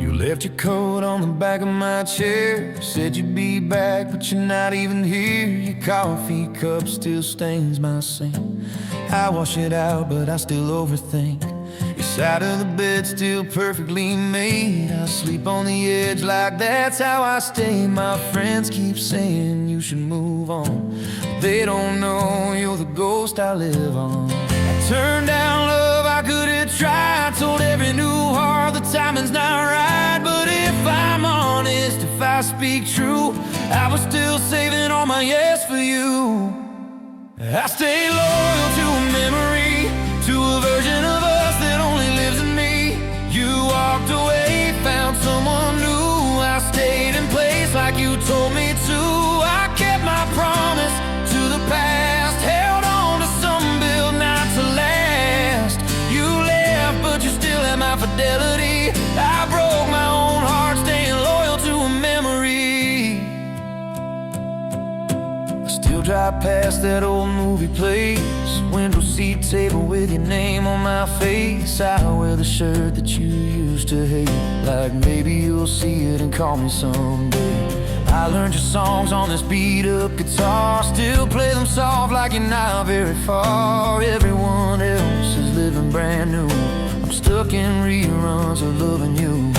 You left your coat on the back of my chair, said you'd be back, but you're not even here. Your coffee cup still stains my sink. I wash it out, but I still overthink. Your side of the bed still perfectly made. I sleep on the edge like that's how I stay. My friends keep saying you should move on, but they don't know you're the ghost I live on. I turned down love I couldn't try. I told every new heart the timing's not right. But if I'm honest, if I speak true, I was still saving all my yes for you. I stay loyal to a memory, to a version of us that only lives in me. You walked away, found someone new. I stayed in place like you told me to. I kept my promise to the past, held on to something built not to last. You left, but you still had my fidelity. I broke my own heart, staying loyal to a memory. I still drive past that old movie place, window seat table with your name on my face. I wear the shirt that you used to hate, like maybe you'll see it and call me someday. I learned your songs on this beat up guitar, still play them soft like you're not very far. Everyone else is living brand new, I'm stuck in reruns of loving you.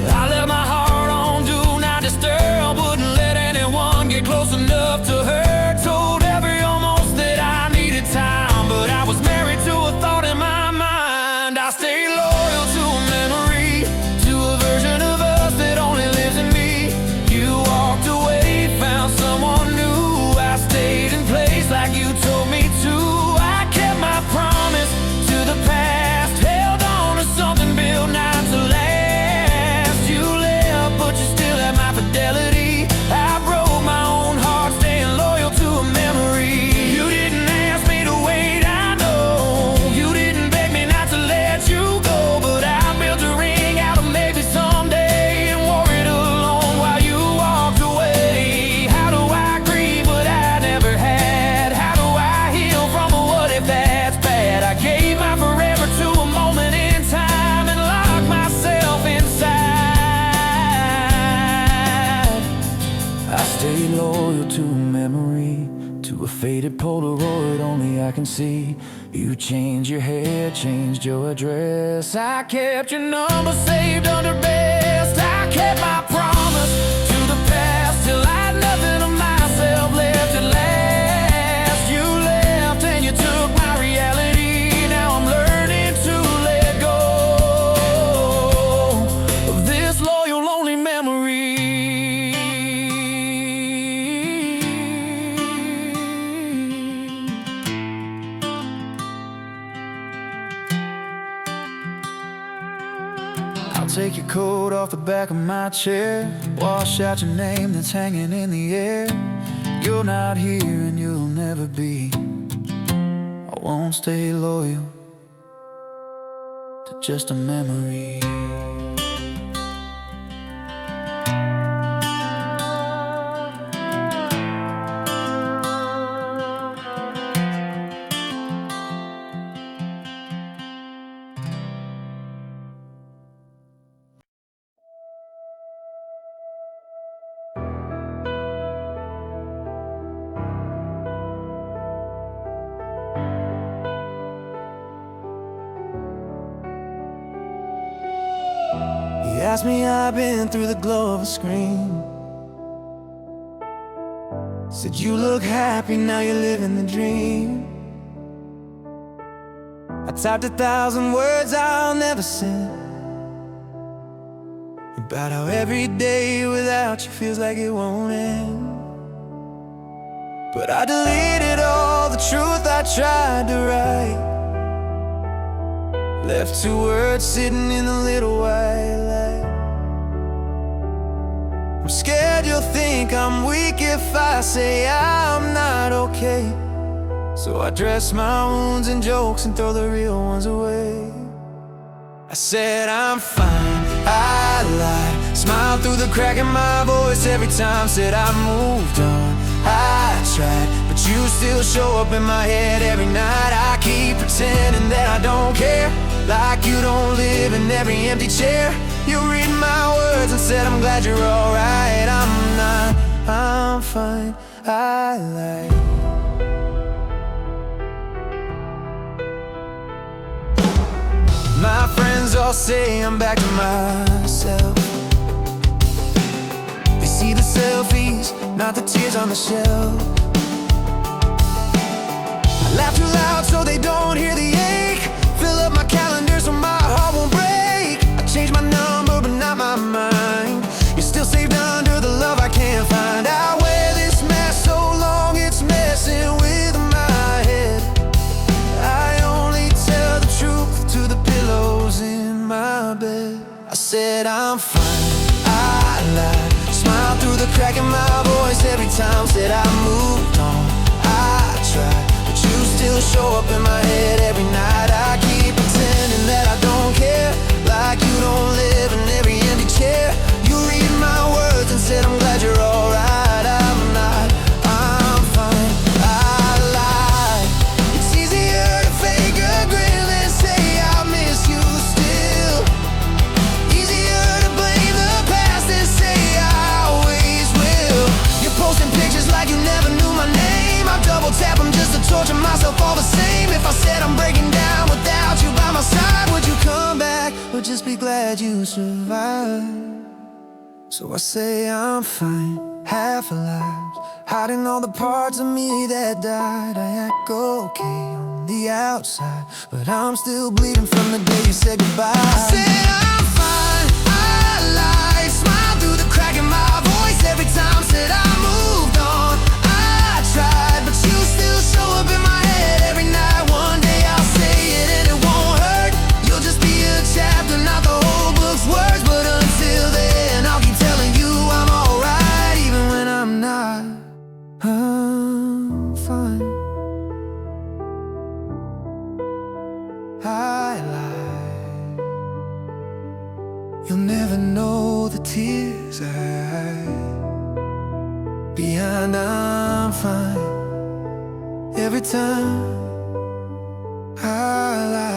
I left my heart on do not disturb, wouldn't let anyone get close enough to her. Told every almost that I needed time, but I was married to a thought in my mind. I stay loyal to a memory, to a version of us that only lives in me. You walked away, found someone new. I stayed in place like you told me to. I kept my promise to the past, held on to something built not to last. You left, but you still had my fidelity. I broke my own heart, staying loyal to a memory. You didn't ask me to wait, I know. You didn't beg me not to let you go, but I built a ring out of maybe someday and wore it alone while you walked away. How do I grieve what I never had? How do I heal from a what if that's bad? I gave my forever to a moment in time and locked myself inside. I stay loyal to a memory, to a faded Polaroid only I can see. You changed your hair, changed your address. I kept your number saved under best. I kept my promise to the past till I had nothing of myself left at last. You left and you took my reality. Now I'm learning to let go of this loyal, lonely memory. I'll take your coat off the back of my chair, wash out your name that's hanging in the air. You're not here and you'll never be. I won't stay loyal to just a memory. You asked me how I've been through the glow of a screen. Said you look happy, now you're living the dream. I typed 1,000 words I'll never send, about how every day without you feels like it won't end. But I deleted all the truth I tried to write, left 2 words sitting in the little white light. I'm scared you'll think I'm weak if I say I'm not okay, so I dress my wounds in jokes and throw the real ones away. I said I'm fine, I lied, smiled through the crack in my voice every time. Said I moved on, I tried, but you still show up in my head every night. I keep pretending that I don't care, like you don't live in every empty chair. You read my words and said I'm glad you're alright. I'm not, I'm fine, I lied. My friends all say I'm back to myself. They see the selfies, not the tears on the shelf. I laugh too loud so they don't hear the ache. Fill up my calendar so my heart won't break. I changed my number but not my mind. You're still saved under the love I can't find. I wear this mask so long it's messing with my head. I only tell the truth to the pillows in my bed. I said I'm fine, I lied. Smile through the crack in my voice every time. Said I moved on, I tried, but you still show up in my head every night. I keep pretending that I don't care, like you don't live in every empty chair. You read my words and said I'm glad you're alright. I'm not, I'm fine, I lied. It's easier to fake a grin than say I miss you still. Easier to blame the past than say I always will. You're posting pictures like you never knew my name. I double tap them just to torture myself all the same. If I said I'm breaking down without you by my side, would you come back or just be glad you survived? So I say I'm fine, half alive, hiding all the parts of me that died. I act okay on the outside, but I'm still bleeding from the day you said goodbye. I said I'm fine, I lied. Smile through the crack in my voice every time. Said I moved on, I tried, but you still show up in my head every night. One day I'll say it and it won't hurt. You'll just be a chapter, not the whole book's words. But until then I'll keep telling you I'm alright, even when I'm not. I'm fine, I lied. You'll never know the tears I hide behind I'm fine every time I lie.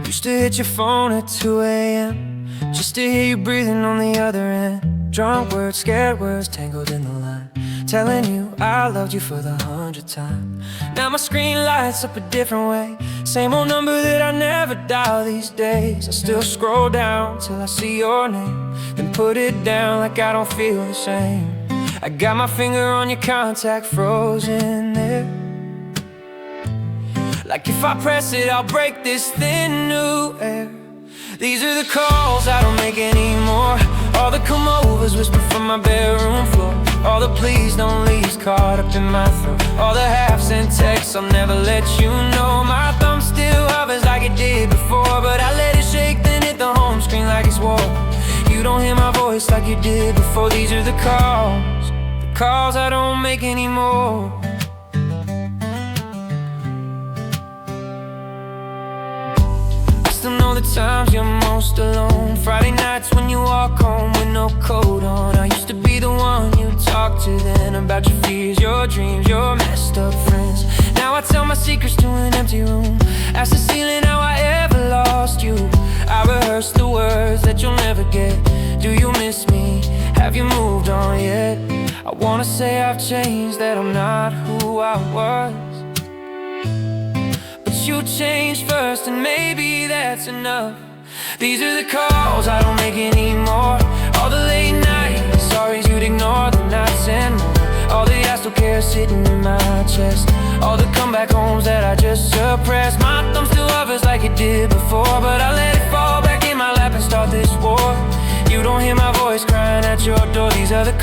Used to hit your phone at 2 a.m. just to hear you breathing on the other end. Drunk words, scared words, tangled in the line, telling you I loved you for the 100th time. Now my screen lights up a different way. Same old number that I never dial these days. I still scroll down till I see your name, then put it down like I don't feel the same. I got my finger on your contact frozen there, like if I press it, I'll break this thin new air. These are the calls I don't make anymore. All the come-overs whisper from my bedroom floor. All the please don't leaves caught up in my throat. All the half-sent texts I'll never let you know. My thumb still hovers like it did before, but I let it shake, then hit the home screen like it's war. You don't hear my voice like you did before. These are the calls I don't make anymore. Still know the times you're most alone. Friday nights when you walk home with no coat on. I used to be the one you talk to then, about your fears, your dreams, your messed up friends. Now I tell my secrets to an empty room. Ask the ceiling how I ever lost you. I rehearse the words that you'll never get. Do you miss me? Have you moved on yet? I wanna say I've changed, that I'm not who I was. You changed first, and maybe that's enough. These are the calls I don't make anymore. All the late nights, sorries you'd ignore, the nights and more. All the I still care sitting in my chest. All the comeback homes that I just suppressed. My thumb still hovers like it did before, but I let it fall back in my lap and start this war. You don't hear my voice crying at your door. These are the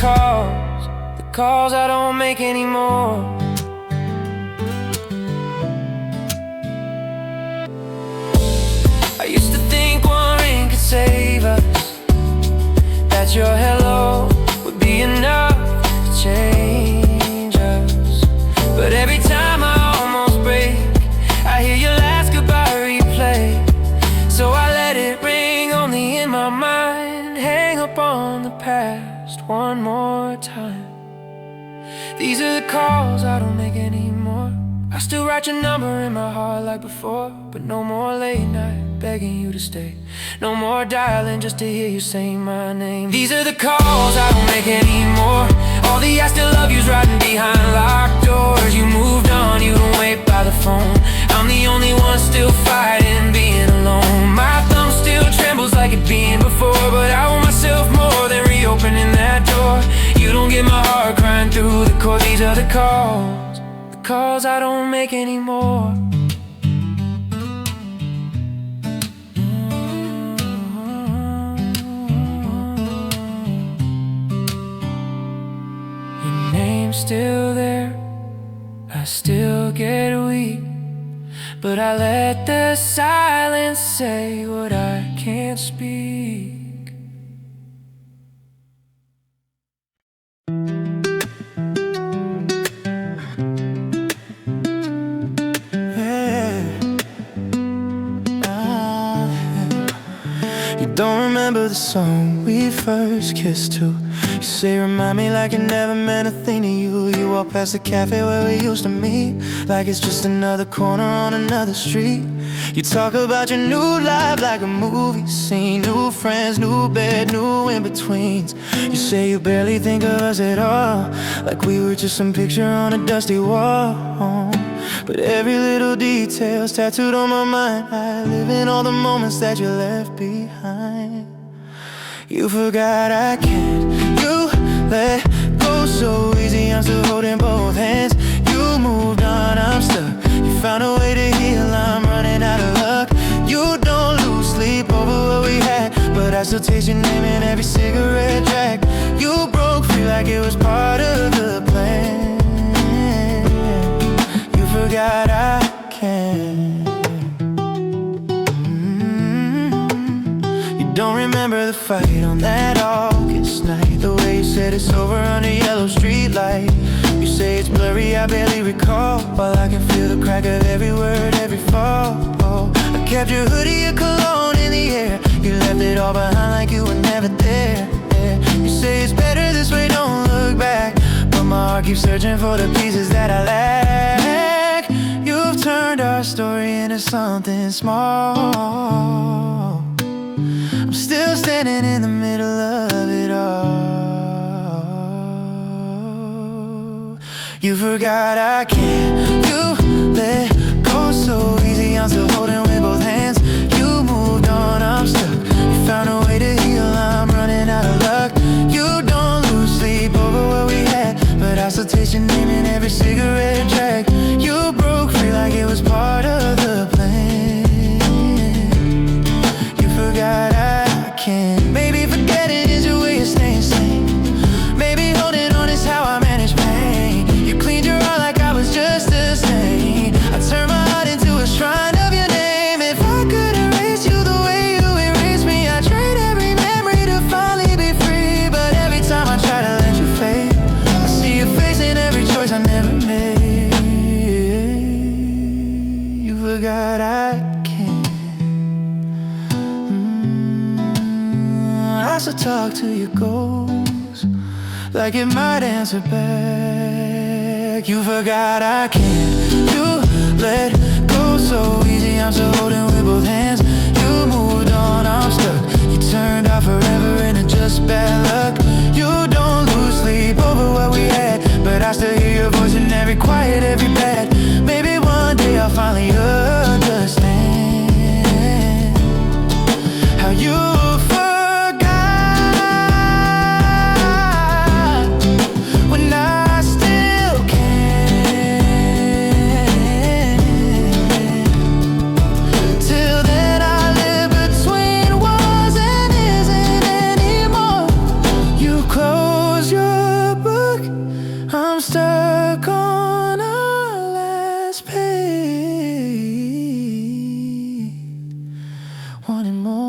calls I don't make anymore. I used to think one ring could save us, that your hello would be enough to change us. But every time I almost break the past one more time. These are the calls I don't make anymore. I still write your number in my heart like before, but no more late night begging you to stay. No more dialing just to hear you say my name. These are the calls I don't make anymore. All the I still love you's riding behind locked doors. You moved on, you don't wait by the phone. I'm the only one still fighting being alone. My thumb still trembles like it being before, but I want myself more than reopening that door. You don't get my heart crying through the core. These are the calls I don't make anymore. Your name's still there, I still get weak, but I let the silence say what I can't speak. Don't remember the song we first kissed to. You say remind me like it never meant a thing to you. You walk past the cafe where we used to meet, like it's just another corner on another street. You talk about your new life like a movie scene. New friends, new bed, new in-betweens. You say you barely think of us at all, like we were just some picture on a dusty wall. But every little detail's tattooed on my mind. I live in all the moments that you left behind. You forgot I can't. You let go so easy, I'm still holding both hands. You moved on, I'm stuck. You found a way to heal, I'm running out of luck. You don't lose sleep over what we had, but I still taste your name in every cigarette track. You broke free like it was part of the plan. Forgot I can. You don't remember the fight on that August night, the way you said it's over under yellow streetlight. You say it's blurry, I barely recall, while I can feel the crack of every word, every fall. I kept your hoodie, your cologne in the air. You left it all behind like you were never there. You say it's better this way, don't look back, but my heart keeps searching for the pieces that I lack. You've turned our story into something small. I'm still standing in the middle of it all. You forgot I can't. You let go so easy, I'm still holding with both hands. You moved on, I'm stuck. You found a way to heal, I'm running out of luck. You don't lose sleep over what we had, but I still taste your name in every cigarette track. You broke free like it was part of the plan. You forgot I can't. Maybe forgetting is your way of staying sane. Maybe holding on is how I manage pain. You cleaned your heart like I was just a stain. I turned my heart into a shrine of your name. If I could erase you the way you erased me, I'd trade every memory to finally be free. But every time I try to let you fade, I see your face in every choice I never made. Forgot I can't. I still talk to your ghost like it might answer back. You forgot I can't. You let go so easy, I'm still holding with both hands. You moved on, I'm stuck. You turned out forever into just bad luck. You don't lose sleep over what we had, but I still hear your voice in every quiet, every bad. Maybe one day I'll finally understand how you forgot when I still can. Till then I live between was and isn't anymore. You close your book, I'm stuck on our last page, wanting more.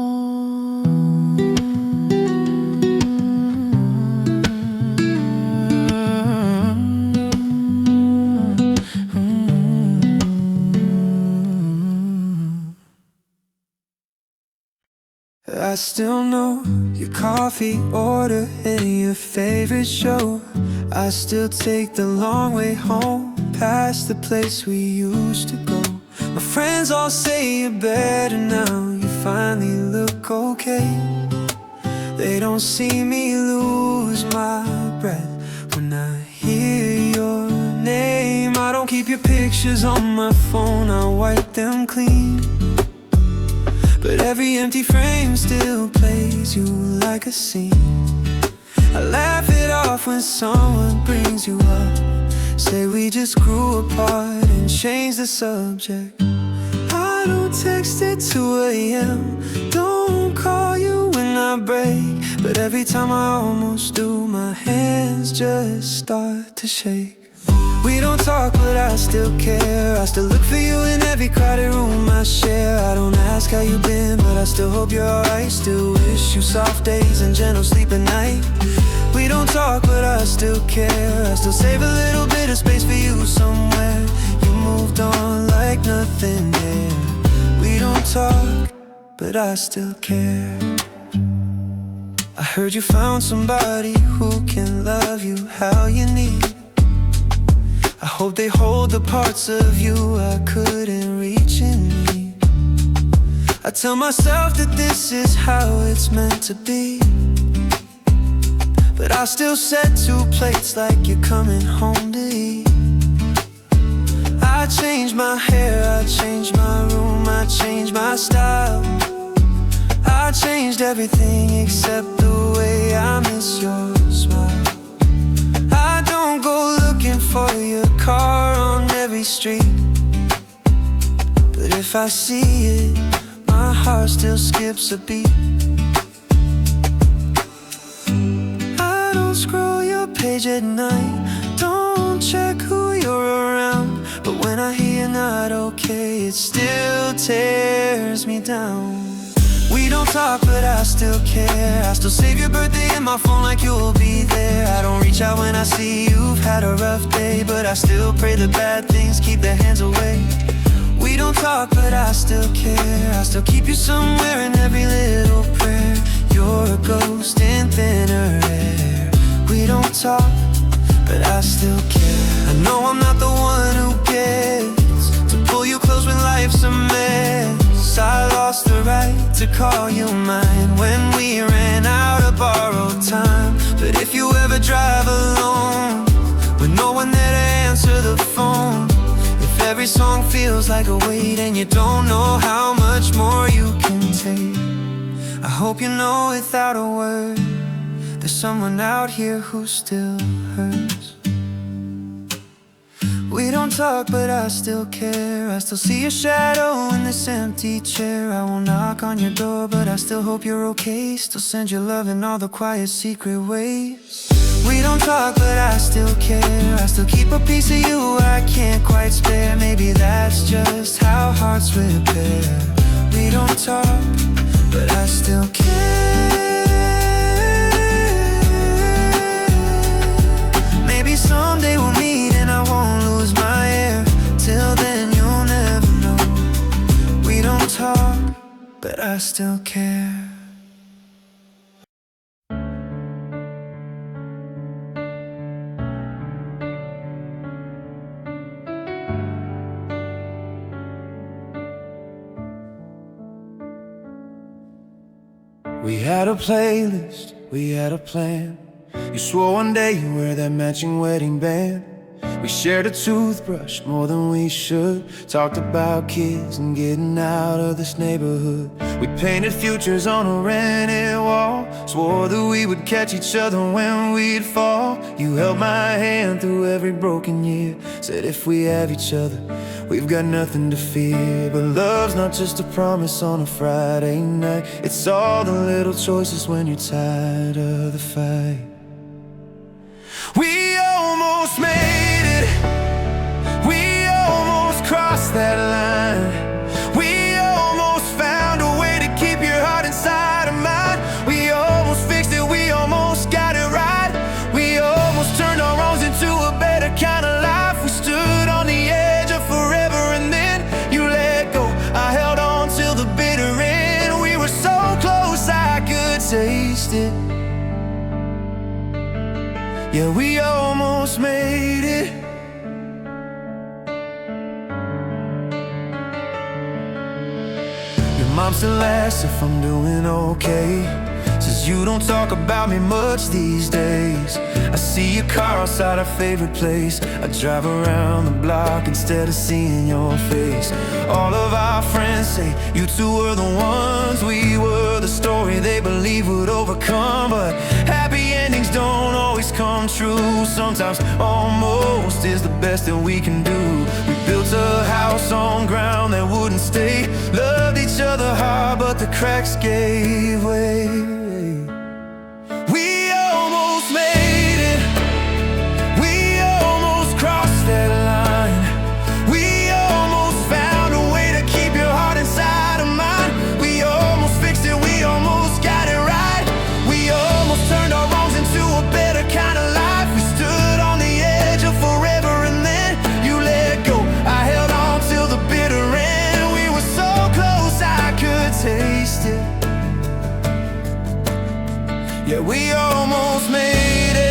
I still know your coffee order and your favorite show. I still take the long way home, past the place we used to go. My friends all say you're better now, you finally look okay. They don't see me lose my breath when I hear your name. I don't keep your pictures on my phone, I wipe them clean. But every empty frame still plays you like a scene. I laugh it off when someone brings you up, say we just grew apart and change the subject. I don't text at 2 AM, don't call you when I break. But every time I almost do, my hands just start to shake. We don't talk, but I still care. I still look for you in every crowded room I share. I don't ask how you been, but I still hope you're alright. Still wish you soft days and gentle sleep at night. We don't talk, but I still care. I still save a little bit of space for you somewhere. You moved on like nothing there. We don't talk, but I still care. I heard you found somebody who can love you how you need. I hope they hold the parts of you I couldn't reach in me. I tell myself that this is how it's meant to be, but I still set 2 plates like you're coming home to eat. I changed my hair, I changed my room, I changed my style. I changed everything except the way I miss your smile. I don't go looking for your car on every street, but if I see it, my heart still skips a beat. I don't scroll your page at night, don't check who you're around. But when I hear you're not okay, it still tears me down. We don't talk, but I still care. I still save your birthday in my phone like you'll be there. I don't reach out when I see you've had a rough day, but I still pray the bad things keep their hands away. We don't talk, but I still care. I still keep you somewhere in every little prayer. You're a ghost in thinner air. We don't talk, but I still care. I know I'm not the one who gets to pull you close when life's a mess. I lost the right to call you mine when we ran out of borrowed time. But if you ever drive alone with no one there to answer the phone, if every song feels like a weight and you don't know how much more you can take, I hope you know without a word there's someone out here who still hurts. We don't talk, but I still care. I still see your shadow in this empty chair. I won't knock on your door, but I still hope you're okay. Still send your love in all the quiet secret ways. We don't talk, but I still care. I still keep a piece of you I can't quite spare. Maybe that's just how hearts repair. We don't talk, but I still care. Maybe someday we'll meet and I won't lose my air. Till then you'll never know. We don't talk, but I still care. We had a playlist, we had a plan. You swore one day you'd wear that matching wedding band. We shared a toothbrush more than we should. Talked about kids and getting out of this neighborhood. We painted futures on a rented wall. Swore that we would catch each other when we'd fall. You held my hand through every broken year. Said if we have each other, we've got nothing to fear. But love's not just a promise on a Friday night. It's all the little choices when you're tired of the fight. We almost made it. We almost crossed that line. We almost found a way to keep your heart inside of mine. We almost fixed it, we almost got it right. We almost turned our wrongs into a better kind of life. We stood on the edge of forever and then you let go. I held on till the bitter end. We were so close, taste it. Yeah, we almost made it. Your mom still asks if I'm doing okay. Says you don't talk about me much these days. I see your car outside our favorite place. I drive around the block instead of seeing your face. All of our friends say you two were the ones. We were the story they believe would overcome. But happy endings don't always come true. Sometimes almost is the best that we can do. We built a house on ground that wouldn't stay. Loved each other hard, but the cracks gave way. Yeah, we almost made it.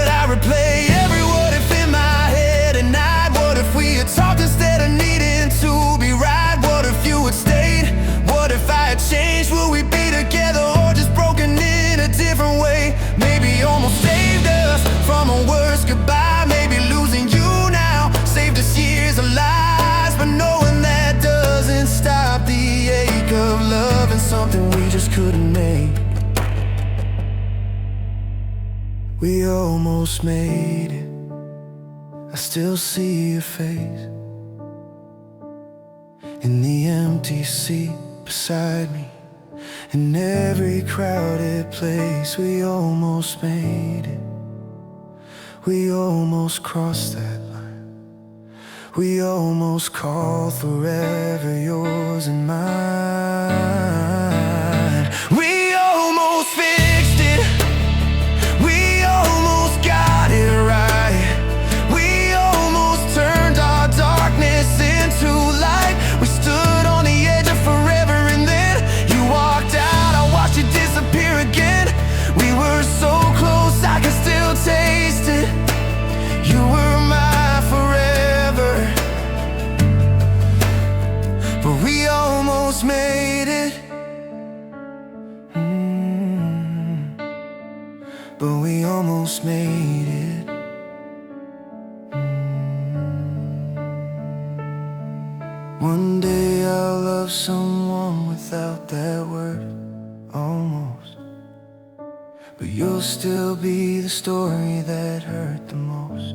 I replay every what if in my head at night. What if we had talked instead of needing to be right? What if you had stayed? What if I had changed? Would we be together or just broken in a different way? Maybe almost saved us from a worse goodbye. Maybe losing you now saved us years of lies. But knowing that doesn't stop the ache of love and something we just couldn't make. We almost made it. I still see your face in the empty seat beside me. In every crowded place, we almost made it. We almost crossed that line. We almost called forever yours and mine. We almost fixed it. We almost got it right. We almost turned our darkness into light. We stood on the edge of forever and then you walked out. I watched you disappear again. We were so close, I could still taste it. You were my forever. But we almost made it. But we almost made it. One day I'll love someone without that word, almost. But you'll still be the story that hurt the most.